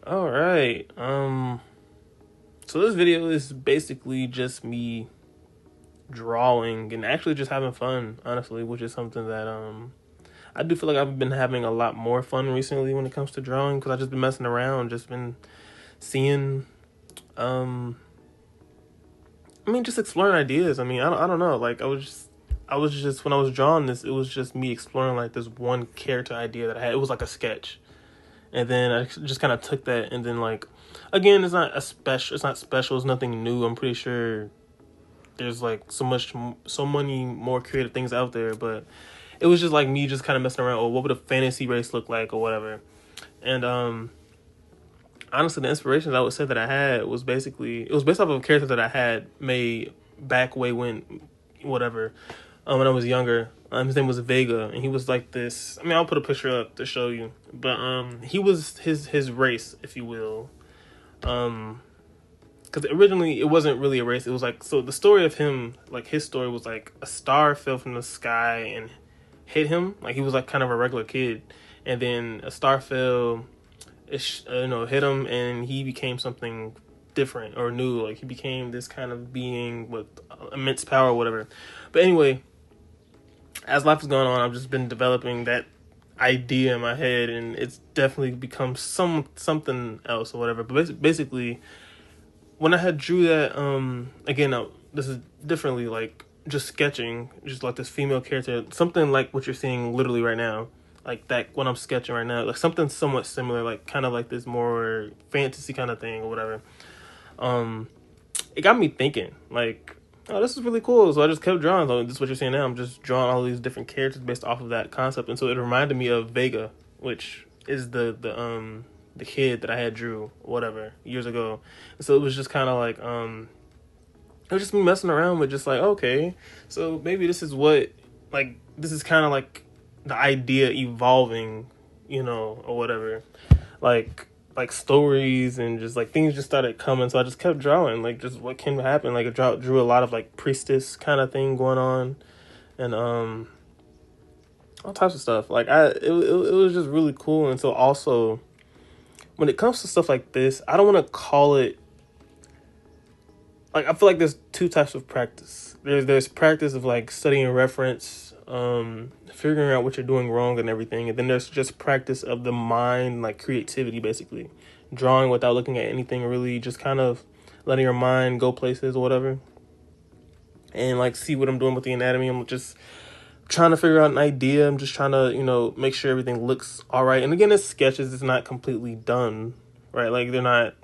All right. So this video is basically just me drawing and actually just having fun, honestly, which is something that I do feel like I've been having a lot more fun recently when it comes to drawing because I've just been messing around, just been seeing um just exploring ideas. I don't know. Like I was just when I was drawing this, it was just me exploring like this one character idea that I had. It was like a sketch. And then I just kind of took that, and then like, again, it's not special. It's nothing new. I'm pretty sure there's like so many more creative things out there. But it was just like me, just kind of messing around. Oh, what would a fantasy race look like, or whatever. And honestly, the inspiration that I would say that I had was basically it was based off of a character that I had made back way whatever, when I was younger. His name was Vega, and he was like this. I'll put a picture up to show you, but he was his race, if you will. Because originally it wasn't really a race. It was like, so the story of him, like his story was like a star fell from the sky and hit him. Like he was like kind of a regular kid, and then a star fell, hit him, and he became something different or new. Like he became this kind of being with immense power or whatever. But anyway, as life has gone on, I've just been developing that idea in my head, and it's definitely become something else or whatever. But basically, when I had drew that, again, now, this is differently, like just sketching, just like this female character, something like what you're seeing literally right now, like that when I'm sketching right now, like something somewhat similar, like kind of like this more fantasy kind of thing or whatever. Um, it got me thinking, like, oh, this is really cool. So I just kept drawing. So this is what you're seeing now. I'm just drawing all these different characters based off of that concept, and so it reminded me of Vega, which is the kid that I had drew whatever years ago. And so it was just kind of like it was just me messing around with just like, okay, so maybe this is what, like, this is kind of like the idea evolving, or whatever, like stories and just like things just started coming. So I just kept drawing, like just what can happen. Like drew a lot of like priestess kind of thing going on, and all types of stuff. Like it was just really cool. And so also when it comes to stuff like this, I don't want to call it, like, I feel like there's two types of practice. There's practice of like studying reference, figuring out what you're doing wrong and everything, and then there's just practice of the mind, like creativity, basically, drawing without looking at anything really, just kind of letting your mind go places or whatever, and like see what I'm doing with the anatomy. I'm just trying to figure out an idea. I'm just trying to make sure everything looks all right. And again, it's sketches. It's not completely done, right? Like they're not.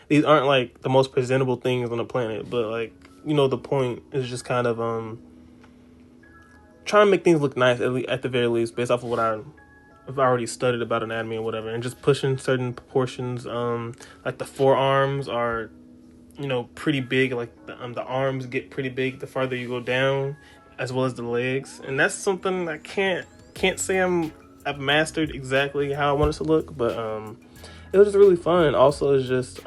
These aren't like the most presentable things on the planet, but like, the point is just kind of trying to make things look nice, at the very least, based off of what I've already studied about anatomy and whatever, and just pushing certain proportions. Like the forearms are, pretty big. Like the arms get pretty big the farther you go down, as well as the legs, and that's something I can't say I've mastered exactly how I want it to look, but it was just really fun. Also, it's just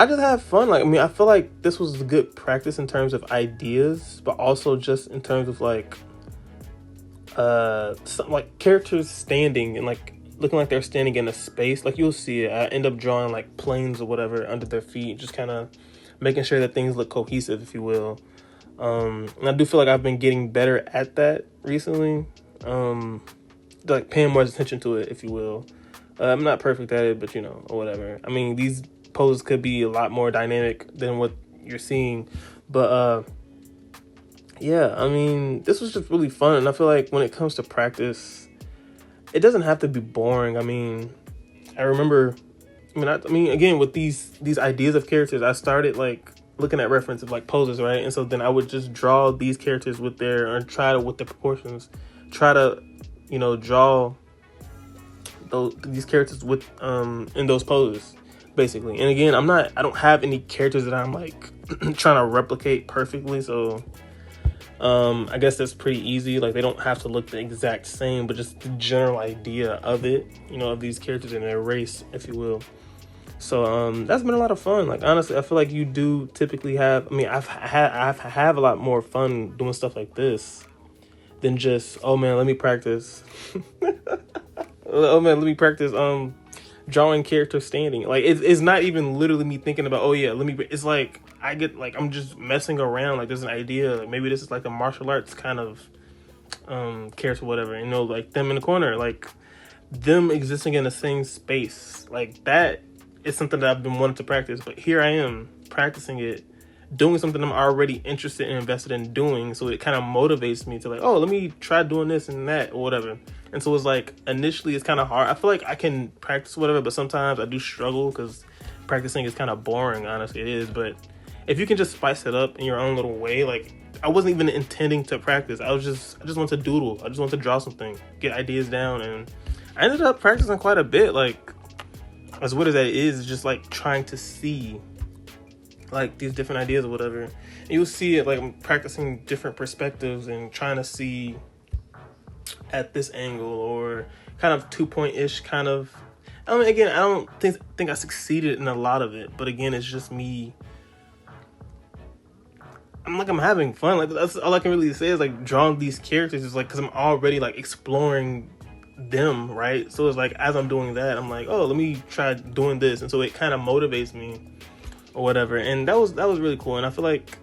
I just have fun. Like, I feel like this was a good practice in terms of ideas, but also just in terms of like some, like, characters standing and like looking like they're standing in a space. Like you'll see it. I end up drawing like planes or whatever under their feet, just kind of making sure that things look cohesive, if you will. And I do feel like I've been getting better at that recently. Like paying more attention to it, if you will. I'm not perfect at it, but or whatever. These poses could be a lot more dynamic than what you're seeing, but yeah, this was just really fun. And I feel like when it comes to practice, it doesn't have to be boring. I remember, again, with these ideas of characters, I started like looking at reference of like poses, right? And so then I would just draw these characters with with the proportions, try to draw these characters with in those poses, basically. And again, I don't have any characters that I'm like trying to replicate perfectly, so I guess that's pretty easy. Like they don't have to look the exact same, but just the general idea of it, of these characters in their race, if you will. So that's been a lot of fun. Like honestly, I feel like you do typically have, I've have a lot more fun doing stuff like this than just, oh man, let me practice. oh man, let me practice drawing character standing. Like it's not even literally me thinking about, oh yeah, let me. It's like I get like I'm just messing around. Like there's an idea. Like maybe this is like a martial arts kind of character, whatever. You know, like them in the corner, like them existing in the same space. Like that is something that I've been wanting to practice. But here I am practicing it, doing something I'm already interested and invested in doing. So it kind of motivates me to like, oh, let me try doing this and that or whatever. And so it's like initially it's kind of hard. I feel like I can practice whatever, but sometimes I do struggle because practicing is kind of boring. Honestly, it is. But if you can just spice it up in your own little way, like I wasn't even intending to practice. I just wanted to doodle. I just wanted to draw something, get ideas down, and I ended up practicing quite a bit. Like as weird as that is, it's just like trying to see like these different ideas or whatever. And you'll see it like I'm practicing different perspectives and trying to see at this angle or kind of 2-point-ish kind of. I mean, again, I don't think I succeeded in a lot of it, but again, it's just me. I'm having fun. Like that's all I can really say is like drawing these characters is like because I'm already like exploring them, right? So it's like as I'm doing that, I'm like, oh, let me try doing this, and so it kind of motivates me or whatever. And that was really cool. And I feel like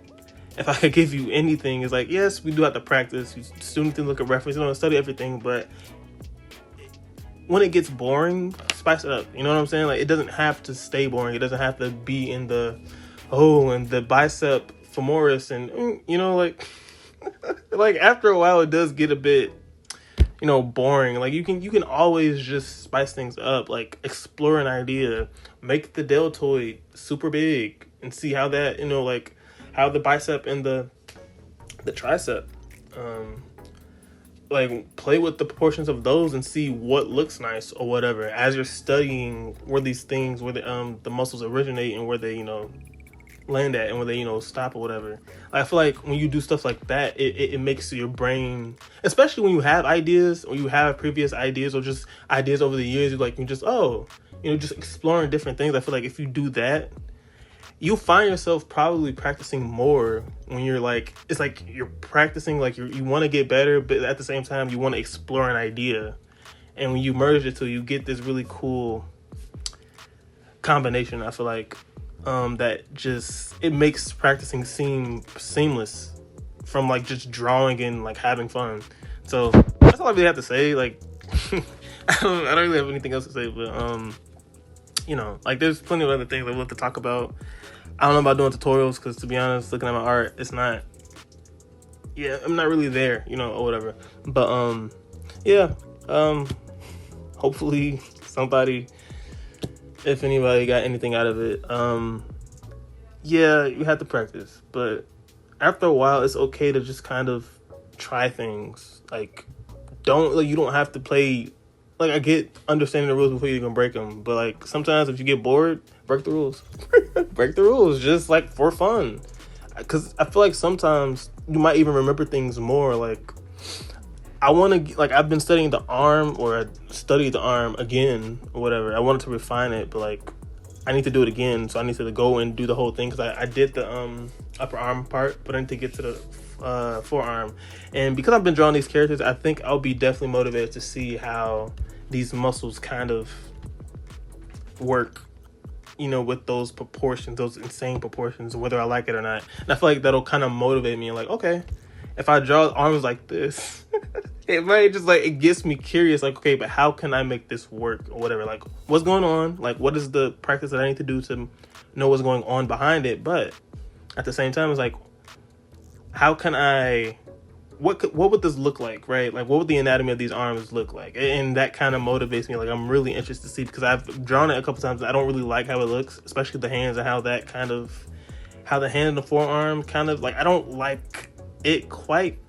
if I could give you anything, it's like, yes, we do have to practice. You still need to look at reference, you know, study everything. But when it gets boring, spice it up. You know what I'm saying? Like, it doesn't have to stay boring. It doesn't have to be in the, and the bicep femoris. And, you know, like, like after a while, it does get a bit, you know, boring. Like, you can always just spice things up. Like, explore an idea. Make the deltoid super big and see how that, you know, like, how the bicep and the tricep, like play with the proportions of those and see what looks nice or whatever as you're studying where these things, where the muscles originate and where they, you know, land at and where they, you know, stop or whatever. I feel like when you do stuff like that, it makes your brain, especially when you have ideas or you have previous ideas or just ideas over the years, you just, just exploring different things. I feel like if you do that, you'll find yourself probably practicing more when you're like, it's like you're practicing, like you want to get better, but at the same time, you want to explore an idea. And when you merge it, you get this really cool combination, I feel like, that just, it makes practicing seem seamless from like just drawing and like having fun. So that's all I really have to say. Like, I don't really have anything else to say, but, you know, like there's plenty of other things I would love to talk about. I don't know about doing tutorials because, to be honest, looking at my art, it's not, I'm not really there, you know, or whatever. But, hopefully somebody, if anybody got anything out of it, you have to practice. But after a while, it's okay to just kind of try things. Like, you don't have to play. Like, I get understanding the rules before you can break them. But, like, sometimes if you get bored, break the rules. Break the rules, just, like, for fun. Because I feel like sometimes you might even remember things more. Like, I've been studying the arm, or I studied the arm again, or whatever. I wanted to refine it, but, like, I need to do it again. So I need to go and do the whole thing. Because I did the upper arm part, but I need to get to the forearm. And because I've been drawing these characters, I think I'll be definitely motivated to see how these muscles kind of work, you know, with those proportions, those insane proportions, whether I like it or not. And I feel like that'll kind of motivate me. Like, okay, if I draw arms like this, it might just like, it gets me curious. Like, okay, but how can I make this work or whatever? Like, what's going on? Like, what is the practice that I need to do to know what's going on behind it? But at the same time, it's like, how can I, what would this look like, right? Like, what would the anatomy of these arms look like? And that kind of motivates me. Like, I'm really interested to see, because I've drawn it a couple times. I don't really like how it looks, especially the hands and how the hand and the forearm kind of, like, I don't like it quite,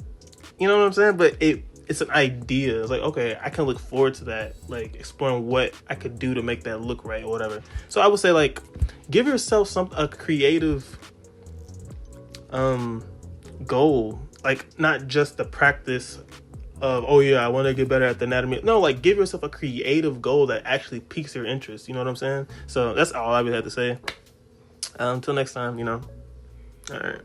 you know what I'm saying? But it's an idea. It's like, okay, I can look forward to that, like exploring what I could do to make that look right or whatever. So I would say, like, give yourself a creative goal. Like, not just the practice of, I want to get better at the anatomy. No, like, give yourself a creative goal that actually piques your interest. You know what I'm saying? So that's all I would have to say. Until next time, you know. All right.